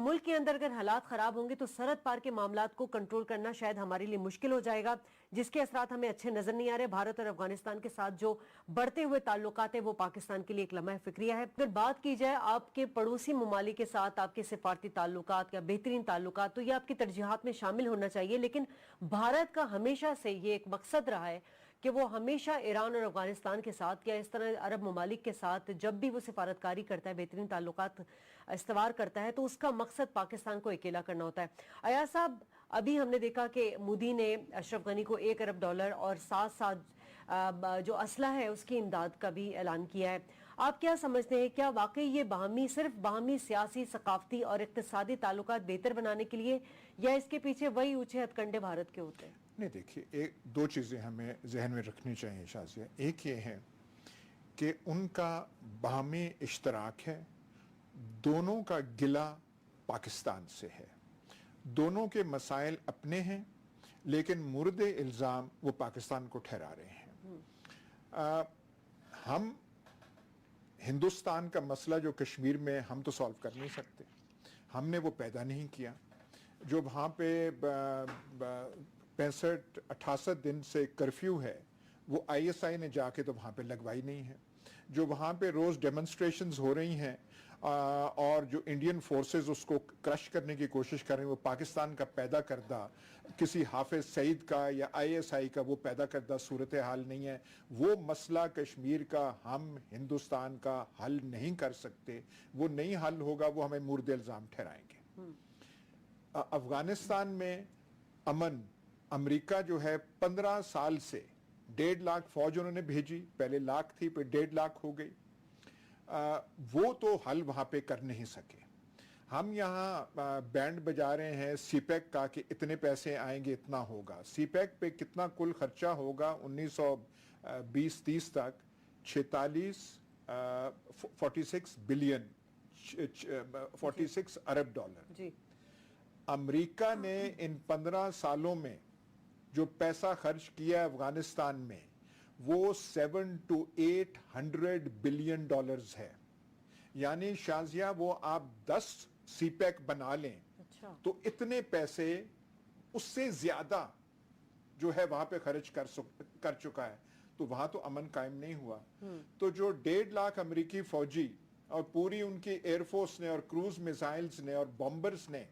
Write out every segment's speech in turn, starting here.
मुल्क के अंदर अगर हालात खराब होंगे तो सरहद पार के मामलात को कंट्रोल करना शायद हमारे लिए मुश्किल हो जाएगा, जिसके असरात हमें अच्छे नजर नहीं आ रहे। भारत और अफगानिस्तान के साथ जो बढ़ते हुए ताल्लुकात है वो पाकिस्तान के लिए एक लम्हा फिक्रिया है। अगर बात की जाए आपके पड़ोसी ममालिक के साथ आपके सिफारती ताल्लुकात या बेहतरीन ताल्लुकात, तो ये आपकी तरजीहात में शामिल होना चाहिए। लेकिन भारत का हमेशा से ये एक मकसद रहा है कि वो हमेशा ईरान और अफगानिस्तान के साथ या इस तरह अरब ममालिक के साथ जब भी वो सिफारतकारी करता है, बेहतरीन ताल्लुकात इस्तवार करता है, तो उसका मकसद पाकिस्तान को अकेला करना होता है। अयाज साहब, अभी हमने देखा कि मोदी ने अशरफ गनी को $1 अरब और साथ साथ जो असला है उसकी इमदाद का भी ऐलान किया है। आप क्या समझते हैं, क्या वाकई ये सिर्फ बाहमी सियासी, सकाफती और इक्तिसादी ताल्लुकात बेहतर बनाने के लिए, या इसके पीछे वही ऊंचे हथकंडे भारत के होते हैं? नहीं, देखिए, दो चीज़ें हमें जहन में रखनी चाहिए शाजिया। एक ये है कि उनका बाहमी इश्तराक है, दोनों का गिला पाकिस्तान से है, दोनों के मसाइल अपने हैं, लेकिन मुर्द इल्ज़ाम वो पाकिस्तान को ठहरा रहे हैं। हम हिंदुस्तान का मसला जो कश्मीर में, हम तो सॉल्व कर नहीं सकते, हमने वो पैदा नहीं किया। जो वहाँ पे 65-68 दिन से कर्फ्यू है, वो ISI ने जाके तो वहाँ पे लगवाई नहीं है। जो वहाँ पे रोज़ डेमोन्स्ट्रेशंस हो रही हैं और जो इंडियन फोर्सेस उसको क्रश करने की कोशिश कर रहे हैं, वो पाकिस्तान का पैदा करदा, किसी हाफिज सईद का या ISI का वो पैदा करदा सूरत हाल नहीं है। वो मसला कश्मीर का हम हिंदुस्तान का हल नहीं कर सकते, वो नहीं हल होगा, वो हमें मुर्द इल्ज़ाम ठहराएंगे। अफगानिस्तान में अमन, अमेरिका जो है 15 साल से 1.5 लाख फौज उन्होंने भेजी, पहले लाख थी, फिर 1.5 लाख हो गई। वो तो हल वहां पे कर नहीं सके। हम यहाँ बैंड बजा रहे हैं सीपैक का कि इतने पैसे आएंगे, इतना होगा। सीपैक पे कितना कुल खर्चा होगा 1920-30 तक? 46 बिलियन, 46 अरब डॉलर जी। अमेरिका ने इन 15 सालों में जो पैसा खर्च किया अफगानिस्तान में, वो 700-800 बिलियन डॉलर्स है। यानी शाजिया, वो आप 10 सीपैक बना लें, अच्छा, तो इतने पैसे, उससे ज्यादा जो है वहां पे खर्च कर चुका है। तो वहां तो अमन कायम नहीं हुआ। तो जो 1.5 लाख अमेरिकी फौजी और पूरी उनकी एयरफोर्स ने और क्रूज मिसाइल्स ने और बॉम्बर्स ने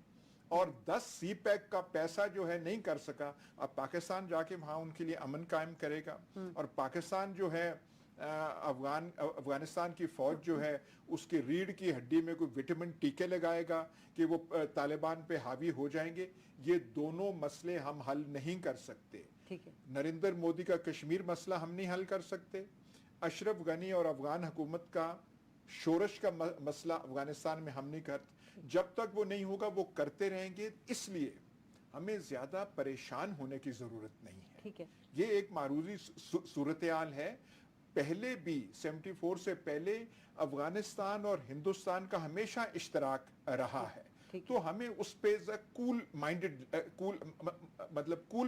और 10 सीपैक का पैसा जो है नहीं कर सका। अब पाकिस्तान जाके वहां उनके लिए अमन कायम करेगा, और पाकिस्तान जो है अफगानिस्तान की फौज जो है उसकी रीढ़ की हड्डी में कोई विटामिन टीके लगाएगा कि वो तालिबान पे हावी हो जाएंगे। ये दोनों मसले हम हल नहीं कर सकते। ठीक है। नरेंद्र मोदी का कश्मीर मसला हम नहीं हल कर सकते। अशरफ गनी और अफगान हुकूमत का शोरश का मसला अफगानिस्तान में हम नहीं करते। जब तक वो नहीं होगा वो करते रहेंगे। इसलिए हमें ज्यादा परेशान होने की जरूरत नहीं है। ठीक है। ये एक मारूजी सूरत हाल है। पहले भी 74 से पहले अफगानिस्तान और हिंदुस्तान का हमेशा इश्तराक रहा है। तो हमें उस पे कूल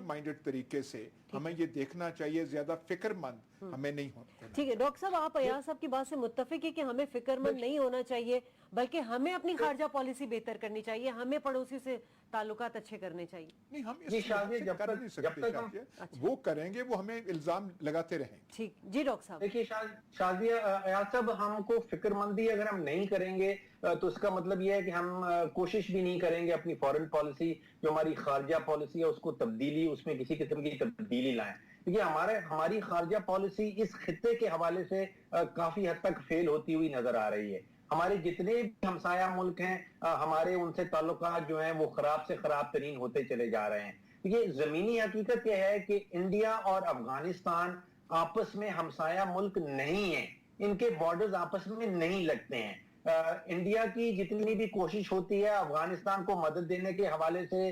माइंडेड तरीके से हमें ये देखना चाहिए, ज्यादा फिक्रमंद हमें नहीं होना। ठीक है डॉक्टर साहब, आप अयाज साहब की बात से मुत्तफिक है कि हमें फिक्रमंद नहीं होना चाहिए, बल्कि हमें अपनी खारजा पॉलिसी बेहतर करनी चाहिए, हमें पड़ोसी से ताल्लुकात अच्छे करने चाहिए। नहीं, हम इस कर नहीं सकते। वो करेंगे, वो हमें इल्जाम लगाते रहेंगे। ठीक जी डॉक्टर साहब। देखिए शाजिया, अयाज साहब, हमको फिक्रमंदी अगर हम नहीं करेंगे तो इसका मतलब यह है कि हम कोशिश भी नहीं करेंगे अपनी फॉरेन पॉलिसी, जो हमारी खारजा पॉलिसी है, उसको उसमें किसी किस्म की तब्दीली लाएं। देखिए, हमारी खारजा पॉलिसी इस खित्ते के हवाले से काफी हद तक फेल होती हुई नजर आ रही है। हमारे जितने भी हमसाया मुल्क हैं, हमारे उनसे ताल्लुकात जो हैं वो खराब से खराब तरीन होते चले जा रहे हैं। ये जमीनी हकीकत यह है कि इंडिया और अफगानिस्तान आपस में हमसाया मुल्क नहीं है, इनके बॉर्डर्स आपस में नहीं लगते हैं। इंडिया की जितनी भी कोशिश होती है अफगानिस्तान को मदद देने के हवाले से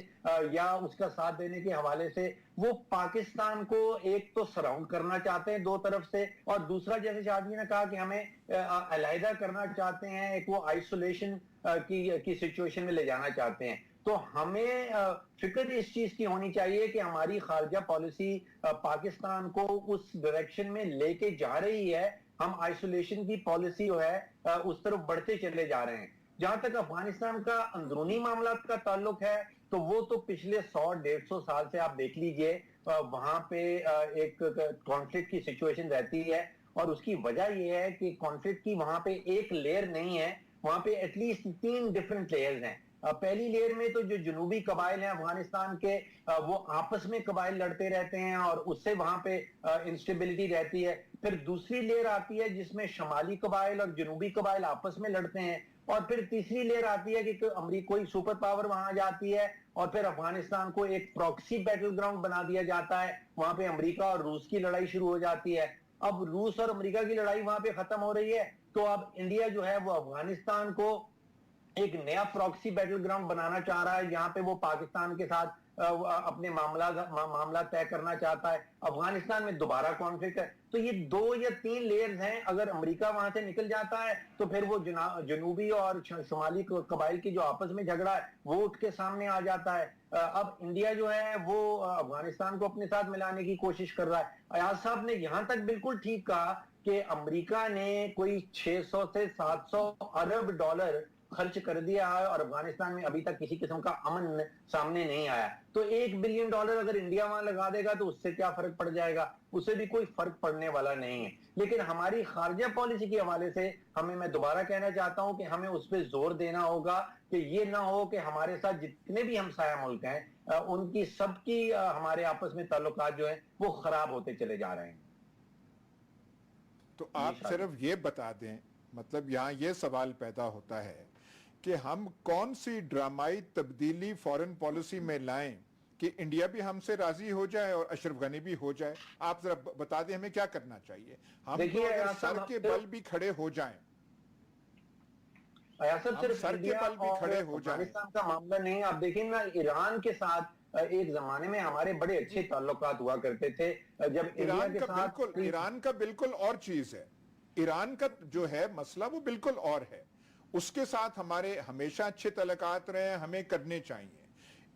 या उसका साथ देने के हवाले से, वो पाकिस्तान को एक तो सराउंड करना चाहते हैं दो तरफ से, और दूसरा, जैसे शादी ने कहा कि हमें अलहदा करना चाहते हैं, एक वो आइसोलेशन की सिचुएशन में ले जाना चाहते हैं। तो हमें फिक्र इस चीज की होनी चाहिए कि हमारी खारजा पॉलिसी पाकिस्तान को उस डायरेक्शन में लेके जा रही है, हम आइसोलेशन की पॉलिसी जो है उस तरफ बढ़ते चले जा रहे हैं। जहां तक अफगानिस्तान का अंदरूनी मामला का ताल्लुक है, तो वो तो पिछले 100-150 साल से आप देख लीजिए, वहां पे एक कॉन्फ्लिक्ट की सिचुएशन रहती है। और उसकी वजह यह है कि कॉन्फ्लिक्ट की वहां पे एक लेयर नहीं है, वहां पे एटलीस्ट 3 डिफरेंट लेयर्स हैं। पहली लेयर में तो जो जुनूबी कबाइल हैं अफगानिस्तान के, वो आपस में कबाइल लड़ते रहते हैं और उससे वहां पे इंस्टेबिलिटी रहती है। फिर दूसरी लेयर आती है जिसमें शमाली कबाइल और जुनूबी कबाइल आपस में लड़ते हैं। और फिर तीसरी लेयर आती है कि अमरीका कोई सुपर पावर वहां जाती है और फिर अफगानिस्तान को एक प्रॉक्सी बैटल ग्राउंड बना दिया जाता है। वहां पे अमरीका और रूस की लड़ाई शुरू हो जाती है। अब रूस और अमरीका की लड़ाई वहां पे खत्म हो रही है, तो अब इंडिया जो है वो अफगानिस्तान को एक नया प्रॉक्सी बैटल ग्राउंड बनाना चाह रहा है, जहां पे वो पाकिस्तान के साथ अपने मामला तय करना चाहता है। अफगानिस्तान में दोबारा कॉन्फ्लिक्ट है। तो ये 2 या 3 लेयर्स हैं। अगर अमेरिका वहां से निकल जाता है तो फिर वो जनूबी और शुमाली कबाइल की जो आपस में झगड़ा है वो उठ के सामने आ जाता है। अब इंडिया जो है वो अफगानिस्तान को अपने साथ मिलाने की कोशिश कर रहा है। अयाज साहब ने यहां तक बिल्कुल ठीक कहा कि अमेरिका ने कोई 600 से 700 अरब डॉलर खर्च कर दिया है और अफगानिस्तान में अभी तक किसी किस्म का अमन सामने नहीं आया। तो $1 बिलियन अगर इंडिया वहां लगा देगा तो उससे क्या फर्क पड़ जाएगा? उससे भी कोई फर्क पड़ने वाला नहीं है। लेकिन हमारी खारजा पॉलिसी के हवाले से मैं दोबारा कहना चाहता हूं कि हमें उस पर जोर देना होगा कि ये ना हो कि हमारे साथ जितने भी हमसाया मुल्क हैं उनकी सबकी हमारे आपस में ताल्लुकात जो है वो खराब होते चले जा रहे हैं। तो आप सिर्फ ये बता दें, मतलब यहाँ ये सवाल पैदा होता है कि हम कौन सी ड्रामाई तब्दीली फॉरेन पॉलिसी में लाएं कि इंडिया भी हमसे राजी हो जाए और अशरफ गनी भी हो जाए। आप जरा बता दें हमें क्या करना चाहिए। हम तो अगर सर के बल भी खड़े हो जाएं, सिर्फ सर के बल भी खड़े हो जाएं। अफगानिस्तान का मामला नहीं, आप देखिए ना, ईरान के साथ एक जमाने में हमारे बड़े अच्छे ताल्लुकात हुआ करते थे। जब इंडिया के साथ ईरान का बिल्कुल और चीज है। ईरान का जो है मसला वो बिल्कुल और है। उसके साथ हमारे हमेशा अच्छे तल्लुकात रहे, हमें करने चाहिए।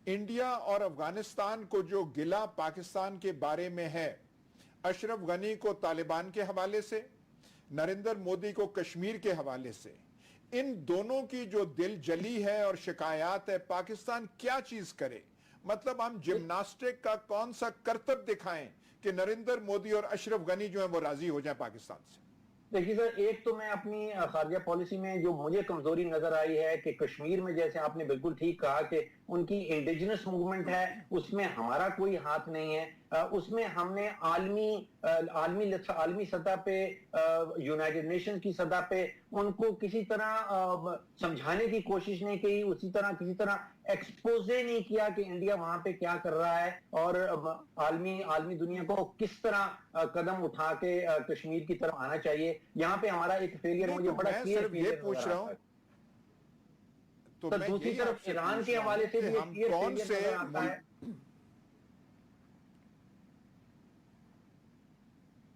इंडिया और अफगानिस्तान को जो गिला पाकिस्तान के बारे में है, अशरफ गनी को तालिबान के हवाले से, नरेंद्र मोदी को कश्मीर के हवाले से, इन दोनों की जो दिल जली है और शिकायत है, पाकिस्तान क्या चीज करे? मतलब हम जिम्नास्टिक का कौन सा करतब दिखाएं कि नरेंद्र मोदी और अशरफ गनी जो है वो राजी हो जाए पाकिस्तान से? देखिए सर, एक तो मैं अपनी खारजा पॉलिसी में जो मुझे कमजोरी नजर आई है कि कश्मीर में, जैसे आपने बिल्कुल ठीक कहा कि उनकी इंडिजिनस मूवमेंट है, उसमें हमारा कोई हाथ नहीं है। उसमें हमने आलमी सतह पे, यूनाइटेड नेशन की सतह पे उनको किसी तरह समझाने की कोशिश नहीं की, उसी तरह किसी तरह एक्सपोजे नहीं किया कि इंडिया वहां पे क्या कर रहा है और आलमी दुनिया को किस तरह कदम उठा के कश्मीर की तरफ आना चाहिए। यहाँ पे हमारा एक फेलियर मुझे बड़ा क्लियर ये पूछ रहा हूँ। तो दूसरी तरफ ईरान के हवाले से भी हम कौन से आता है।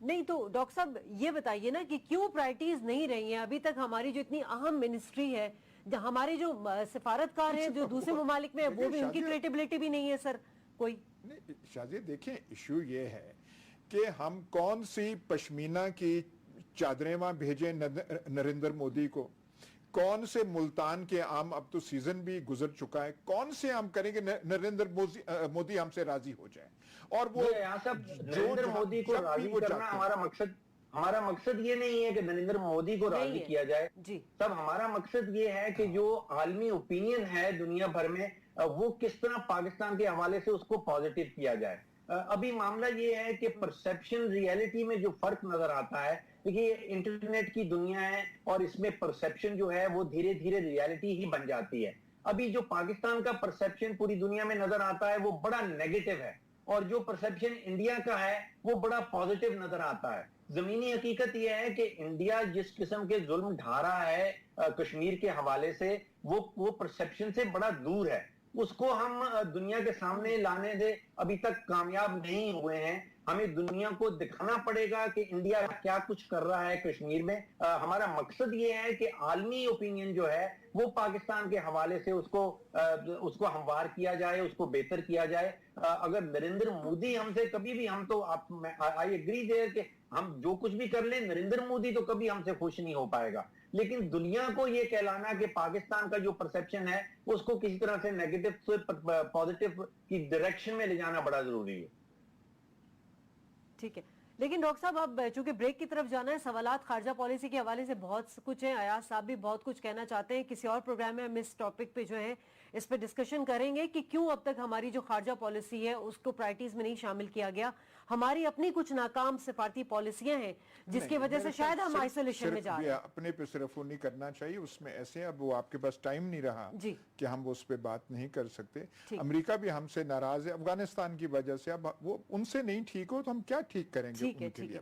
नहीं तो डॉक्टर साहब ये बताइए ना कि क्यों प्रायोरिटीज नहीं रही हैं अभी तक? हमारी जो इतनी अहम मिनिस्ट्री है, हमारे जो सिफारतकार हैं जो दूसरे ममालिक में है, वो भी, उनकी क्रेडिबिलिटी भी नहीं है सर कोई। नहीं शाजिद, देखें इशू ये है कि हम कौन सी पश्मीना की चादरें वहां भेजें नरेंद्र मोदी को, कौन से मुल्तान के आम, अब तो सीजन भी गुजर चुका है, कौन से आम करेंगे नरेंद्र मोदी हमसे राजी हो जाए? और वो नरेंद्र मोदी को राजी करना हमारा मकसद ये नहीं है कि नरेंद्र मोदी को राजी किया जाए जी। तब हमारा मकसद ये है कि जो आलमी ओपिनियन है दुनिया भर में, वो किस तरह पाकिस्तान के हवाले से उसको पॉजिटिव किया जाए। अभी मामला ये है कि परसेप्शन रियलिटी में जो फर्क नजर आता है, देखिए इंटरनेट की दुनिया है और इसमें परसेप्शन जो है वो धीरे धीरे रियलिटी ही बन जाती है। अभी जो पाकिस्तान का परसेप्शन पूरी दुनिया में नजर आता है वो बड़ा नेगेटिव है और जो परसेप्शन इंडिया का है वो बड़ा पॉजिटिव नजर आता है। जमीनी हकीकत यह है कि इंडिया जिस किस्म के जुल्म ढा रहा है कश्मीर के हवाले से, वो परसेप्शन से बड़ा दूर है। उसको हम दुनिया के सामने लाने से अभी तक कामयाब नहीं हुए हैं। हमें दुनिया को दिखाना पड़ेगा कि इंडिया क्या कुछ कर रहा है कश्मीर में। हमारा मकसद ये है कि आलमी ओपिनियन जो है वो पाकिस्तान के हवाले से उसको हमवार किया जाए, उसको बेहतर किया जाए। अगर नरेंद्र मोदी हमसे कभी भी, हम तो आई एग्री देयर कि हम जो कुछ भी कर लें, नरेंद्र मोदी तो कभी हमसे खुश नहीं हो पाएगा। लेकिन दुनिया को ये कहलाना कि पाकिस्तान का जो परसेप्शन है उसको किसी तरह से नेगेटिव से पॉजिटिव की डायरेक्शन में ले जाना बड़ा जरूरी है। ठीक है, लेकिन डॉक्टर साहब अब चूंकि ब्रेक की तरफ जाना है, सवालात खारजा पॉलिसी के हवाले से बहुत कुछ है, अयाज साहब भी बहुत कुछ कहना चाहते हैं। किसी और प्रोग्राम में हम इस टॉपिक पे जो है इस पे डिस्कशन करेंगे कि क्यों अब तक हमारी जो खारजा पॉलिसी है उसको प्रायोरिटीज में नहीं शामिल किया गया। हमारी अपनी कुछ नाकाम सिफारती पॉलिसियां हैं जिसकी वजह से शायद हम आइसोलेशन में जा रहे हैं। अपने पे सिर्फ वो नहीं करना चाहिए, उसमें ऐसे अब वो आपके पास टाइम नहीं रहा कि हम उस पे बात नहीं कर सकते। अमेरिका भी हमसे नाराज है अफगानिस्तान की वजह से, अब वो उनसे नहीं ठीक हो तो हम क्या ठीक करेंगे उनके लिए।